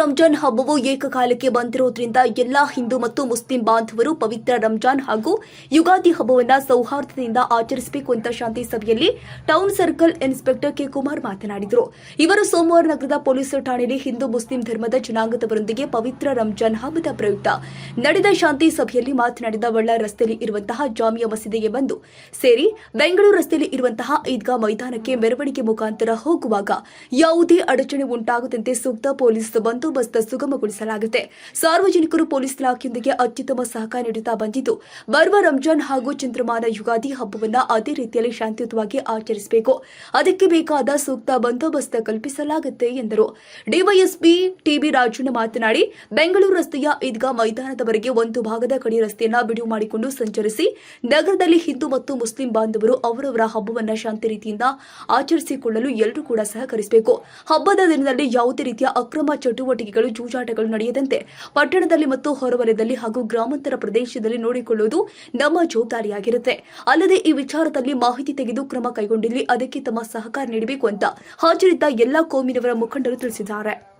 ರಂಜಾನ್ ಹಬ್ಬವು ಏಕಕಾಲಕ್ಕೆ ಬಂದಿರೋದ್ರಿಂದ ಎಲ್ಲಾ ಹಿಂದೂ ಮತ್ತು ಮುಸ್ಲಿಂ ಬಾಂಧವರು ಪವಿತ್ರ ರಂಜಾನ್ ಹಾಗೂ ಯುಗಾದಿ ಹಬ್ಬವನ್ನು ಸೌಹಾರ್ದತೆಯಿಂದ ಆಚರಿಸಬೇಕು ಅಂತ ಶಾಂತಿ ಸಭೆಯಲ್ಲಿ town circle inspector K Kumar ಮಾತನಾಡಿದರು. ಇವರು ಸೋಮವಾರ ನಗರದ ಪೊಲೀಸ್ ಠಾಣೆಯಲ್ಲಿ ಹಿಂದೂ ಮುಸ್ಲಿಂ ಧರ್ಮದ ಜನಾಂಗದವರೊಂದಿಗೆ ಪವಿತ್ರ ರಂಜಾನ್ ಹಬ್ಬದ ಪ್ರಯುಕ್ತ ನಡೆದ ಶಾಂತಿ ಸಭೆಯಲ್ಲಿ ಮಾತನಾಡಿದ ಬಳ್ಳಾರಿ ರಸ್ತೆಯಲ್ಲಿ ಇರುವಂತಹ ಜಾಮಿಯಾ ಮಸೀದಿಗೆ ಬಂದು ಸೇರಿ ಬೆಂಗಳೂರು ರಸ್ತೆಯಲ್ಲಿ ಇರುವಂತಹ ಈದ್ಗಾ ಮೈದಾನಕ್ಕೆ ಮೆರವಣಿಗೆ ಮುಖಾಂತರ ಹೋಗುವಾಗ ಯಾವುದೇ ಅಡಚಣೆ ಉಂಟಾಗದಂತೆ ಸೂಕ್ತ ಪೊಲೀಸ್ ಬಂದೋಬಸ್ತ್ ಸುಗಮಗೊಳಿಸಲಾಗಿದೆ. ಸಾರ್ವಜನಿಕರು ಪೊಲೀಸ್ ಇಲಾಖೆಯೊಂದಿಗೆ ಅತ್ಯುತ್ತಮ ಸಹಕಾರ ನೀಡುತ್ತಾ ಬಂದಿದ್ದು, ಬರುವ ರಂಜಾನ್ ಹಾಗೂ ಚಂದ್ರಮಾನ ಯುಗಾದಿ ಹಬ್ಬವನ್ನು ಅದೇ ರೀತಿಯಲ್ಲಿ ಶಾಂತಿಯುತವಾಗಿ ಆಚರಿಸಬೇಕು. ಅದಕ್ಕೆ ಬೇಕಾದ ಸೂಕ್ತ ಬಂದೋಬಸ್ತ್ ಕಲ್ಪಿಸಲಾಗುತ್ತೆ ಎಂದರು. ಡಿವೈಎಸ್ಪಿ ಟಿಬಿ ರಾಜಣ್ಣ ಮಾತನಾಡಿ, ಬೆಂಗಳೂರು ರಸ್ತೆಯ ಈದ್ಗಾ ಮೈದಾನದವರೆಗೆ ಒಂದು ಭಾಗದ ಕಡೆ ರಸ್ತೆಯನ್ನು ಬಿಡುವು ಮಾಡಿಕೊಂಡು ಸಂಚರಿಸಿ ನಗರದಲ್ಲಿ ಹಿಂದೂ ಮತ್ತು ಮುಸ್ಲಿಂ ಬಾಂಧವರು ಅವರವರ ಹಬ್ಬವನ್ನು ಶಾಂತಿ ರೀತಿಯಿಂದ ಆಚರಿಸಿಕೊಳ್ಳಲು ಎಲ್ಲರೂ ಕೂಡ ಸಹಕರಿಸಬೇಕು. ಹಬ್ಬದ ದಿನದಲ್ಲಿ ಯಾವುದೇ ರೀತಿಯ ಅಕ್ರಮ ಚಟುವಟಿಕೆಗಳು, ಜೂಜಾಟಗಳು ನಡೆಯದಂತೆ ಪಟ್ಟಣದಲ್ಲಿ ಮತ್ತು ಹೊರವಲಯದಲ್ಲಿ ಹಾಗೂ ಗ್ರಾಮಾಂತರ ಪ್ರದೇಶದಲ್ಲಿ ನೋಡಿಕೊಳ್ಳುವುದು ನಮ್ಮ ಜವಾಬ್ದಾರಿಯಾಗಿರುತ್ತೆ. ಅಲ್ಲದೆ ಈ ವಿಚಾರದಲ್ಲಿ ಮಾಹಿತಿ ತೆಗೆದು ಕ್ರಮ ಕೈಗೊಂಡಿಲ್ಲಿ ಅದಕ್ಕೆ ತಮ್ಮ ಸಹಕಾರ ನೀಡಬೇಕು ಅಂತ ಹಾಜರಿದ್ದ ಎಲ್ಲಾ ಕೋಮಿನವರ ಮುಖಂಡರು ತಿಳಿಸಿದ್ದಾರೆ.